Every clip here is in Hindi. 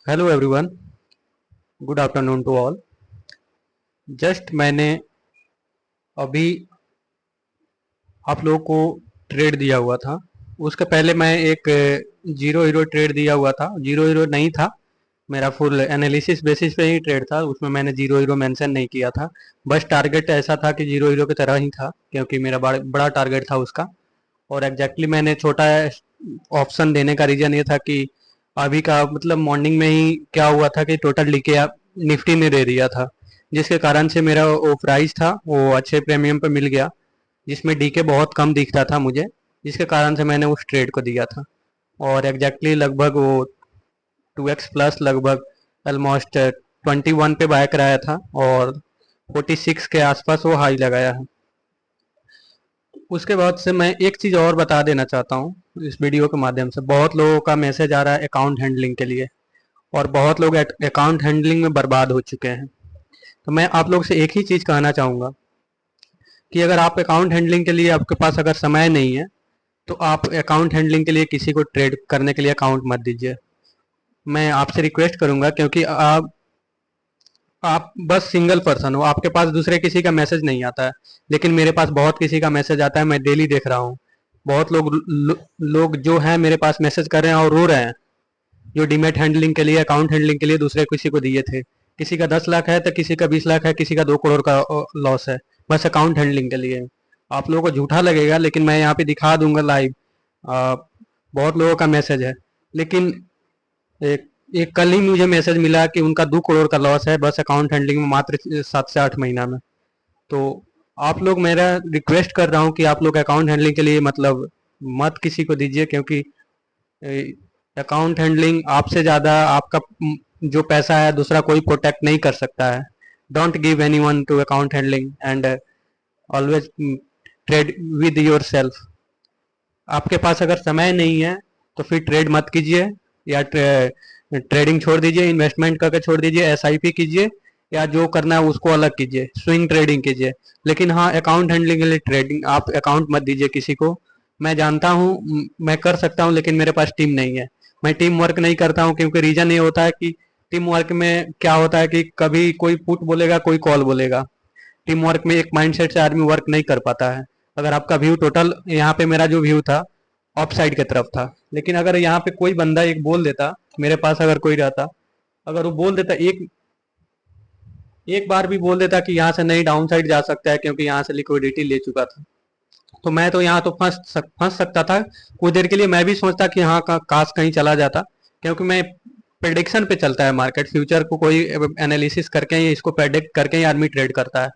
Hello everyone, good afternoon to all. Just मैंने अभी आप लोगों को ट्रेड दिया हुआ था। उसके पहले मैं एक जीरो हीरो ट्रेड दिया हुआ था। जीरो हीरो नहीं था, मेरा फुल एनालिसिस बेसिस पे ही ट्रेड था। उसमें मैंने जीरो हीरो मेंशन नहीं किया था। बस टारगेट ऐसा था कि जीरो हीरो की तरह ही था, क्योंकि मेरा बड़ा बड़ा टारगेट था उसका। और एग्जैक्टली मैंने छोटा ऑप्शन देने का रीज़न ये था कि अभी का मतलब मॉर्निंग में ही क्या हुआ था कि टोटल डीके निफ्टी ने दे दिया था, जिसके कारण से मेरा वो प्राइस था वो अच्छे प्रीमियम पे मिल गया, जिसमें डीके बहुत कम दिखता था मुझे, जिसके कारण से मैंने उस ट्रेड को दिया था। और एग्जैक्टली लगभग वो 2x प्लस लगभग ऑलमोस्ट 21 पे बाय कराया था, और 46 के आसपास वो हाई लगाया है। उसके बाद से मैं एक चीज़ और बता देना चाहता हूँ इस वीडियो के माध्यम से। बहुत लोगों का मैसेज आ रहा है अकाउंट हैंडलिंग के लिए, और बहुत लोग अकाउंट हैंडलिंग में बर्बाद हो चुके हैं। तो मैं आप लोग से एक ही चीज़ कहना चाहूँगा कि अगर आप अकाउंट हैंडलिंग के लिए आपके पास अगर समय नहीं है, तो आप अकाउंट हैंडलिंग के लिए किसी को ट्रेड करने के लिए अकाउंट मत दीजिए। मैं आपसे रिक्वेस्ट करूँगा, क्योंकि आप बस सिंगल पर्सन हो, आपके पास दूसरे किसी का मैसेज नहीं आता है, लेकिन मेरे पास बहुत किसी का मैसेज आता है। मैं डेली देख रहा हूँ बहुत लोग जो है मेरे पास मैसेज कर रहे हैं और रो रहे हैं, जो डीमेट हैंडलिंग के लिए अकाउंट हैंडलिंग के लिए दूसरे किसी को दिए थे। किसी का 10 लाख है तो किसी का 20 लाख है, किसी का 2 करोड़ का लॉस है, बस अकाउंट हैंडलिंग के लिए। आप लोगों को झूठा लगेगा, लेकिन मैं यहाँ पे दिखा दूंगा लाइव। बहुत लोगों का मैसेज है, लेकिन एक एक कल ही मुझे मैसेज मिला कि उनका 2 करोड़ का लॉस है बस अकाउंट हैंडलिंग में, मात्र 7 से 8 महीना में। तो आप लोग, मेरा रिक्वेस्ट कर रहा हूँ कि आप लोग अकाउंट हैंडलिंग के लिए मतलब मत किसी को दीजिए, क्योंकि अकाउंट हैंडलिंग आपसे ज़्यादा आपका जो पैसा है दूसरा कोई प्रोटेक्ट नहीं कर सकता है। Don't give any one two account handling, and always trade with your self. आपके पास अगर समय नहीं है तो फिर ट्रेड मत कीजिए, या ट्रेडिंग छोड़ दीजिए, इन्वेस्टमेंट करके छोड़ दीजिए, एसआईपी कीजिए, या जो करना है उसको अलग कीजिए, स्विंग ट्रेडिंग कीजिए। लेकिन हाँ, अकाउंट हैंडलिंग के लिए ट्रेडिंग आप अकाउंट मत दीजिए किसी को। मैं जानता हूँ मैं कर सकता हूँ, लेकिन मेरे पास टीम नहीं है। मैं टीम वर्क नहीं करता हूँ, क्योंकि रीजन ये होता है कि टीम वर्क में क्या होता है कि कभी कोई पुट बोलेगा, कोई कॉल बोलेगा। टीम वर्क में एक माइंडसेट से आदमी वर्क नहीं कर पाता है। अगर आपका व्यू टोटल, यहाँ पे मेरा जो व्यू था ऑफ साइड की तरफ था, लेकिन अगर यहाँ पे कोई बंदा एक बोल देता, मेरे पास अगर कोई रहता, अगर वो बोल देता एक एक बार भी बोल देता कि यहाँ से नहीं डाउन साइड जा सकता है क्योंकि यहाँ से लिक्विडिटी ले चुका था, तो मैं तो यहाँ तो फंस सकता था। कुछ देर के लिए मैं भी सोचता कि हाँ काश कहीं चला जाता, क्योंकि मैं प्रेडिक्शन पे चलता है मार्केट। फ्यूचर को कोई एनालिसिस करके ही, इसको प्रेडिक्ट करके ही आदमी ट्रेड करता है,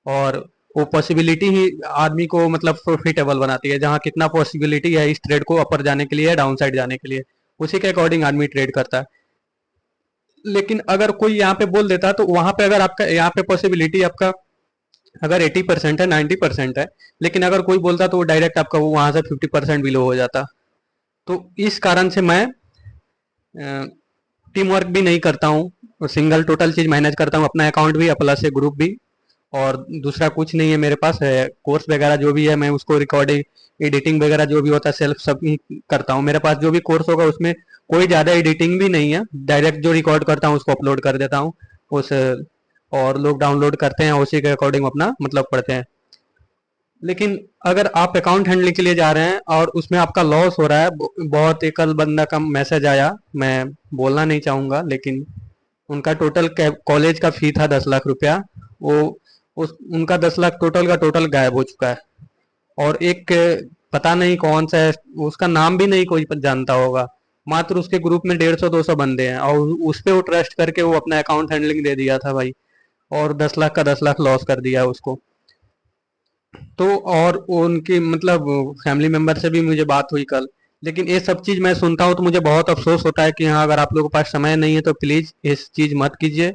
और वो पॉसिबिलिटी ही आदमी को मतलब प्रॉफिटेबल बनाती है। जहाँ कितना पॉसिबिलिटी है इस ट्रेड को अपर जाने के लिए, डाउन साइड जाने के लिए, उसी के अकॉर्डिंग आदमी ट्रेड करता है। लेकिन अगर कोई यहाँ पे बोल देता, तो वहां पे अगर आपका यहाँ पे पॉसिबिलिटी आपका अगर 80% है, 90% है, लेकिन अगर कोई बोलता तो वो डायरेक्ट आपका वो वहां से 50% बिलो हो जाता। तो इस कारण से मैं टीम वर्क भी नहीं करता हूँ, सिंगल टोटल चीज मैनेज करता हूँ, अपना अकाउंट भी प्लस से ग्रुप भी। और दूसरा कुछ नहीं है मेरे पास है। कोर्स वगैरह जो भी है मैं उसको रिकॉर्डिंग, एडिटिंग वगैरह जो भी होता है सेल्फ सब ही करता हूँ। मेरे पास जो भी कोर्स होगा उसमें कोई ज़्यादा एडिटिंग भी नहीं है, डायरेक्ट जो रिकॉर्ड करता हूँ उसको अपलोड कर देता हूँ उस, और लोग डाउनलोड करते हैं, उसी के अकॉर्डिंग अपना मतलब पढ़ते हैं। लेकिन अगर आप अकाउंट हैंडलिंग के लिए जा रहे हैं और उसमें आपका लॉस हो रहा है, बहुत एक कल बंदा का मैसेज आया, मैं बोलना नहीं चाहूँगा, लेकिन उनका टोटल कॉलेज का फी था 10 लाख रुपया। वो उनका 10 लाख टोटल का टोटल गायब हो चुका है। और एक पता नहीं कौन सा है, उसका नाम भी नहीं कोई जानता होगा। मात्र उसके ग्रुप में 150-200 बंदे हैं, और उस पे वो ट्रस्ट करके वो अपना अकाउंट हैंडलिंग दे दिया था भाई, और 10 लाख का 10 लाख लॉस कर दिया उसको। तो और उनकी मतलब फैमिली मेंबर से भी मुझे बात हुई कल। लेकिन ये सब चीज़ मैं सुनता हूँ तो मुझे बहुत अफसोस होता है कि हाँ, अगर आप लोगों के पास समय नहीं है तो प्लीज़ इस चीज़ मत कीजिए।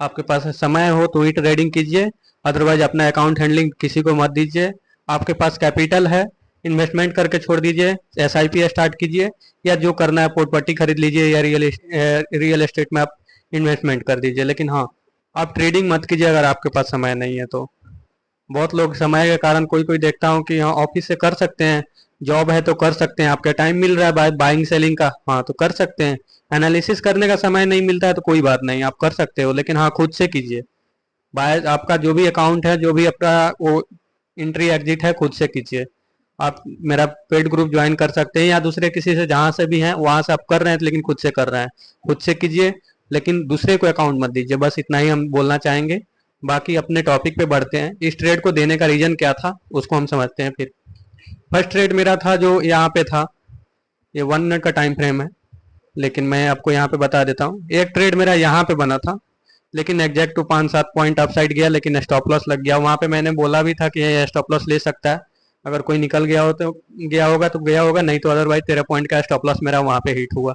आपके पास समय हो तो ही ट्रेडिंग कीजिए, अदरवाइज अपना अकाउंट हैंडलिंग किसी को मत दीजिए। आपके पास कैपिटल है, इन्वेस्टमेंट करके छोड़ दीजिए, एसआईपी स्टार्ट कीजिए, या जो करना है प्रॉपर्टी खरीद लीजिए, या रियल एस्टेट में आप इन्वेस्टमेंट कर दीजिए। लेकिन हाँ, आप ट्रेडिंग मत कीजिए अगर आपके पास समय नहीं है तो। बहुत लोग समय के कारण, कोई कोई देखता हूँ कि हाँ ऑफिस से कर सकते हैं, जॉब है तो कर सकते हैं, आपका टाइम मिल रहा है बाइंग सेलिंग का, हाँ तो कर सकते हैं। एनालिसिस करने का समय नहीं मिलता है तो कोई बात नहीं, आप कर सकते हो, लेकिन हाँ खुद से कीजिए। बाय आपका जो भी अकाउंट है, जो भी अपना वो एंट्री एग्जिट है, खुद से कीजिए। आप मेरा पेड ग्रुप ज्वाइन कर सकते हैं, या दूसरे किसी से जहाँ से भी हैं वहां से आप कर रहे हैं, लेकिन खुद से कर रहे हैं, खुद से कीजिए। लेकिन दूसरे को अकाउंट मत दीजिए, बस इतना ही हम बोलना चाहेंगे। बाकी अपने टॉपिक पे बढ़ते हैं। इस ट्रेड को देने का रीजन क्या था उसको हम समझते हैं फिर। फर्स्ट ट्रेड मेरा था जो यहाँ पे था, ये 1 मिनट का टाइम फ्रेम है, लेकिन मैं आपको यहाँ पे बता देता हूँ। एक ट्रेड मेरा यहाँ पे बना था, लेकिन एग्जैक्ट टू 5-7 पॉइंट अपसाइड गया, लेकिन स्टॉप लॉस लग गया। वहां पे मैंने बोला भी था कि ये स्टॉप लॉस ले सकता है, अगर कोई निकल गया हो तो गया होगा तो गया होगा, नहीं तो अदरवाइज 13 पॉइंट का स्टॉप लॉस मेरा वहां पे हिट हुआ।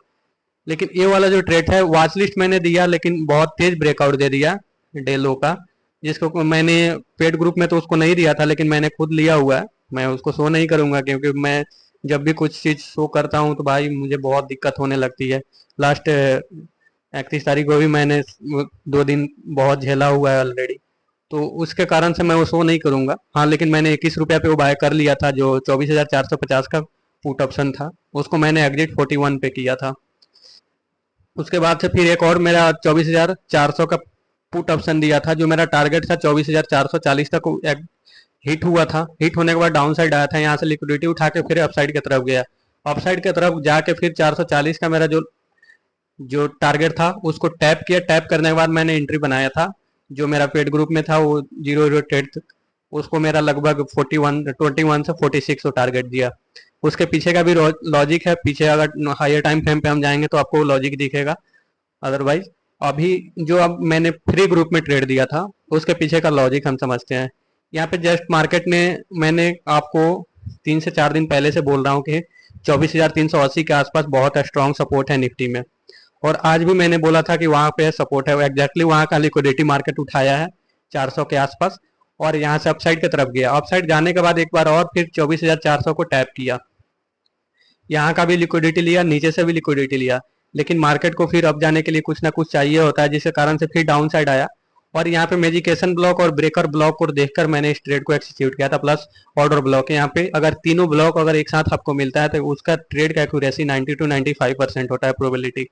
लेकिन ये वाला जो ट्रेड है वॉच लिस्ट मैंने दिया, लेकिन बहुत तेज ब्रेकआउट दे दिया डे लो का, जिसको मैंने पेड ग्रुप में तो उसको नहीं दिया था, लेकिन मैंने खुद लिया हुआ है। मैं उसको शो नहीं करूंगा, क्योंकि मैं जब भी कुछ चीज शो करता हूँ तो भाई मुझे बहुत दिक्कत होने लगती है। लास्ट 31 तारीख को भी मैंने 2 दिन बहुत झेला हुआ है ऑलरेडी, तो उसके कारण से मैं वो शो नहीं करूंगा। हाँ लेकिन मैंने 21 रुपया पे वो बाय कर लिया था, जो 24,450 का पुट ऑप्शन था, उसको मैंने एग्जिट 41 पे किया था। उसके बाद से फिर एक और मेरा 24,400 का पुट ऑप्शन दिया था, जो मेरा टारगेट था 24,440 तक हिट हुआ था। हिट होने के बाद डाउन साइड आया था, यहाँ से लिक्विडिटी उठा के फिर अपसाइड की तरफ गया। अपसाइड की तरफ जाके फिर 440 का मेरा जो जो टारगेट था उसको टैप किया। टैप करने के बाद मैंने एंट्री बनाया था, जो मेरा पेड ग्रुप में था वो 0 ट्रेड, उसको मेरा लगभग 21 से 46 को टारगेट दिया। उसके पीछे का भी लॉजिक है, पीछे अगर हायर टाइम फ्रेम पे हम जाएंगे तो आपको लॉजिक दिखेगा। अदरवाइज अभी जो अब मैंने फ्री ग्रुप में ट्रेड दिया था उसके पीछे का लॉजिक हम समझते हैं। यहाँ पे जस्ट मार्केट ने, मैंने आपको 3 से 4 दिन पहले से बोल रहा हूँ कि 24,380 के आसपास बहुत स्ट्रॉन्ग सपोर्ट है निफ्टी में, और आज भी मैंने बोला था कि वहां पे सपोर्ट है। एग्जैक्टली वहां का लिक्विडिटी मार्केट उठाया है 400 के आसपास, और यहाँ से अपसाइड की तरफ गया। अपसाइड जाने के बाद एक बार और फिर 24,400 को टैप किया, यहाँ का भी लिक्विडिटी लिया, नीचे से भी लिक्विडिटी लिया, लेकिन मार्केट को फिर अप जाने के लिए कुछ ना कुछ चाहिए होता है, जिसके कारण से फिर डाउन साइड आया। और यहाँ पे मेजिकेशन ब्लॉक और ब्रेकर ब्लॉक को देखकर मैंने इस ट्रेड को एक्सिक्यूट किया था, प्लस ऑर्डर ब्लॉक। यहाँ पे अगर तीनों ब्लॉक अगर एक साथ आपको मिलता है तो उसका ट्रेड का एक्यूरेसी 90 to 95% होता है प्रोबेबिलिटी,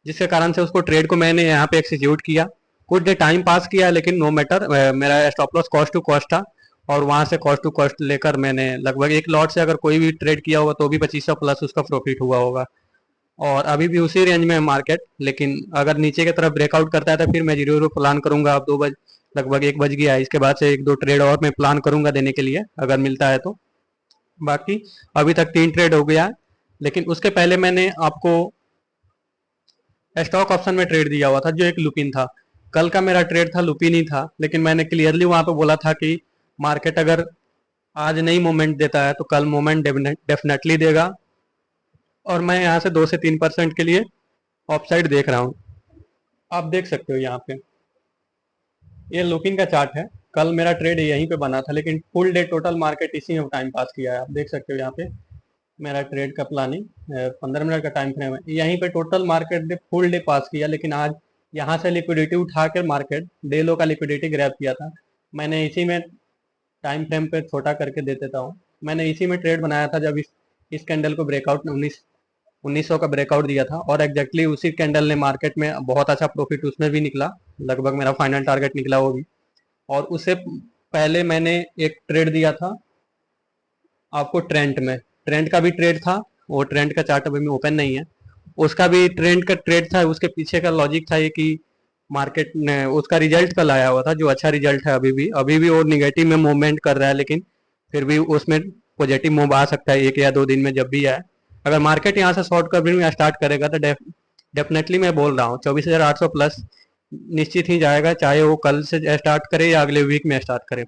जिसके कारण से उसको ट्रेड को मैंने यहाँ पे एक्सिक्यूट किया। कुछ देर टाइम पास किया, लेकिन नो मैटर, मेरा stop loss cost to cost था, और वहां से कॉस्ट टू कॉस्ट लेकर मैंने लगभग एक लॉट से अगर कोई भी ट्रेड किया होगा तो भी 2500 प्लस उसका प्रॉफिट हुआ होगा। और अभी भी उसी रेंज में है मार्केट, लेकिन अगर नीचे की तरफ ब्रेकआउट करता है तो फिर मैं 0 प्लान करूंगा। अब 2 बज लगभग 1 बज गया है, इसके बाद से 1-2 ट्रेड और मैं प्लान करूंगा देने के लिए अगर मिलता है तो। बाकी अभी तक 3 ट्रेड हो गया है, लेकिन उसके पहले मैंने आपको स्टॉक ऑप्शन में ट्रेड दिया हुआ था जो एक लुपिन था। कल का मेरा ट्रेड था, लुपिन ही था, लेकिन मैंने क्लियरली वहां पे बोला था कि मार्केट अगर आज नहीं मोमेंट देता है तो कल मोमेंट डेफिनेटली देगा, और मैं यहाँ से 2 से 3% के लिए ऑफसाइड देख रहा हूँ। आप देख सकते हो यहाँ पे ये लुपिन का चार्ट है। कल मेरा ट्रेड यहीं पे बना था, लेकिन फुल डे टोटल मार्केट इसी में टाइम पास किया है। आप देख सकते हो यहाँ पे मेरा ट्रेड का प्लानिंग 15 मिनट का टाइम फ्रेम है, यहीं पे टोटल मार्केट ने फुल डे पास किया, लेकिन आज यहाँ से लिक्विडिटी उठा कर मार्केट डे लो का लिक्विडिटी ग्रैब किया था। मैंने इसी में टाइम फ्रेम पे छोटा करके दे देता हूँ, मैंने इसी में ट्रेड बनाया था जब इस कैंडल को ब्रेकआउट 1900 का ब्रेकआउट दिया था, और एग्जैक्टली उसी कैंडल ने मार्केट में बहुत अच्छा प्रॉफिट उसमें भी निकला, लगभग मेरा फाइनल टारगेट निकला वो भी। और उससे पहले मैंने एक ट्रेड दिया था आपको ट्रेंड में, ट्रेंड का भी ट्रेड था, वो ट्रेंड का चार्ट अभी में ओपन नहीं है, उसका भी ट्रेंड का ट्रेड था। उसके पीछे का लॉजिक था ये कि मार्केट ने उसका रिजल्ट कल आया हुआ था जो अच्छा रिजल्ट है। अभी भी वो निगेटिव में मूवमेंट कर रहा है, लेकिन फिर भी उसमें पॉजिटिव मूव आ सकता है 1 या 2 दिन में जब भी आए। अगर मार्केट यहाँ से शॉर्ट कवरिंग स्टार्ट करेगा तो डेफिनेटली मैं बोल रहा हूँ 24,800 प्लस निश्चित ही जाएगा, चाहे वो कल से स्टार्ट करे या अगले वीक में स्टार्ट करे,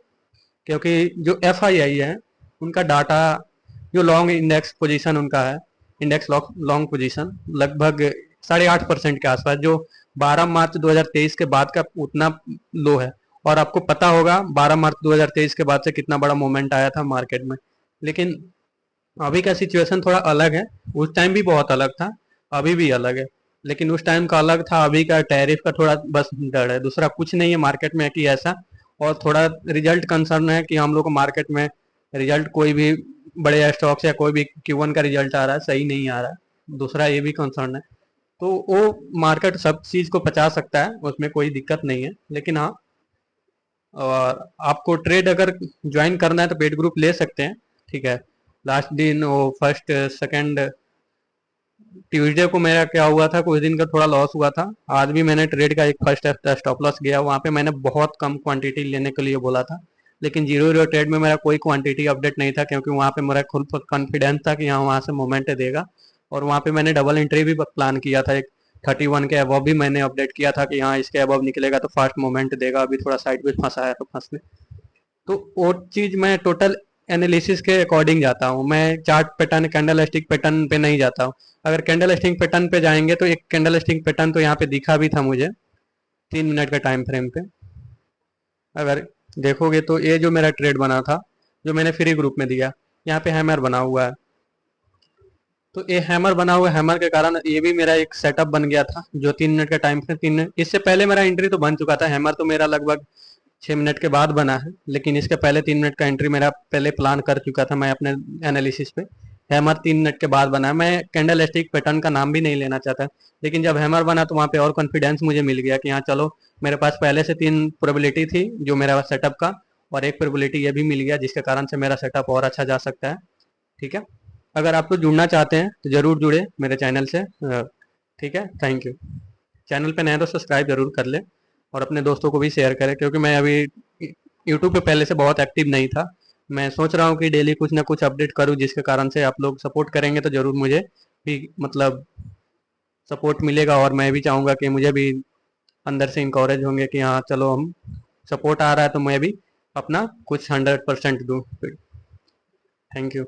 क्योंकि जो FII है उनका डाटा, जो लॉन्ग इंडेक्स पोजीशन उनका है, इंडेक्स लॉन्ग पोजीशन लगभग 8.5% के आसपास, जो 12 मार्च 2023 के बाद का उतना लो है। और आपको पता होगा 12 मार्च 2023 के बाद से कितना बड़ा मोमेंट आया था मार्केट में। लेकिन अभी का सिचुएशन थोड़ा अलग है, उस टाइम भी बहुत अलग था, अभी भी अलग है, लेकिन उस टाइम का अलग था, अभी का टैरिफ का थोड़ा बस डर है, दूसरा कुछ नहीं है मार्केट में कि ऐसा। और थोड़ा रिजल्ट कंसर्न है कि हम लोग को मार्केट में रिजल्ट कोई भी बड़े स्टॉक्स या कोई भी Q1 का रिजल्ट आ रहा है सही नहीं आ रहा है, दूसरा ये भी कंसर्न है। तो वो मार्केट सब चीज़ को पचा सकता है, उसमें कोई दिक्कत नहीं है। लेकिन हाँ, और आपको ट्रेड अगर ज्वाइन करना है तो पेड ग्रुप ले सकते हैं, ठीक है। लास्ट दिन वो फर्स्ट सेकंड ट्यूसडे को मेरा क्या हुआ था, कुछ दिन का थोड़ा लॉस हुआ था। आज भी मैंने ट्रेड का एक फर्स्ट स्टॉप लॉस गया, वहाँ पे मैंने बहुत कम क्वांटिटी लेने के लिए बोला था, लेकिन जीरो जीरो ट्रेड में मेरा कोई क्वांटिटी अपडेट नहीं था, क्योंकि वहाँ पे मेरा खुद कॉन्फिडेंस था कि यहाँ वहाँ से मोमेंट देगा। और वहाँ पे मैंने डबल एंट्री भी प्लान किया था, एक 31 के अबव भी मैंने अपडेट किया था कि यहाँ इसके अबव निकलेगा तो फास्ट मोमेंट देगा। अभी थोड़ा साइड में फंसा है तो फंसने, तो वो चीज़ मैं टोटल एनालिसिस के अकॉर्डिंग जाता हूँ, मैं chart pattern candle stick pattern पे नहीं जाता हूँ। अगर कैंडल स्टिक पैटर्न पे जाएंगे तो एक कैंडल स्टिक पैटर्न तो यहाँ पे दिखा भी था मुझे 3 मिनट का टाइम फ्रेम पे। अगर देखोगे तो ये जो मेरा ट्रेड बना था, जो मैंने फ्री ग्रुप में दिया, यहाँ पे हैमर बना हुआ है। तो ये हैमर बना हुआ, हैमर के कारण ये भी मेरा एक सेटअप बन गया था, जो 3 मिनट का टाइम फ्रेम, 3 मिनट इससे पहले मेरा एंट्री तो बन चुका था। हैमर तो मेरा लगभग 6 मिनट के बाद बना है, लेकिन इसके पहले 3 मिनट का एंट्री मेरा पहले प्लान कर चुका था मैं अपने एनालिसिस पे। हैमर 3 मिनट के बाद बना है, मैं कैंडल स्टिक पैटर्न का नाम भी नहीं लेना चाहता, लेकिन जब हैमर बना तो वहाँ पे और कॉन्फिडेंस मुझे मिल गया कि हाँ चलो, मेरे पास पहले से 3 प्रोबेबिलिटी थी जो मेरा सेटअप का, और एक प्रोबेबिलिटी ये भी मिल गया जिसके कारण से मेरा सेटअप और अच्छा जा सकता है, ठीक है। अगर आप लोग जुड़ना चाहते हैं तो ज़रूर जुड़े मेरे चैनल से, ठीक है। Thank you. चैनल पे नए तो सब्सक्राइब जरूर कर ले, और अपने दोस्तों को भी शेयर करें, क्योंकि मैं अभी यूट्यूब पे पहले से बहुत एक्टिव नहीं था। मैं सोच रहा हूँ कि डेली कुछ ना कुछ अपडेट करूँ, जिसके कारण से आप लोग सपोर्ट करेंगे तो ज़रूर मुझे भी मतलब सपोर्ट मिलेगा, और मैं भी चाहूँगा कि मुझे भी अंदर से इंकरेज होंगे कि हाँ चलो, हम सपोर्ट आ रहा है तो मैं भी अपना कुछ 100% दूँ। Thank you.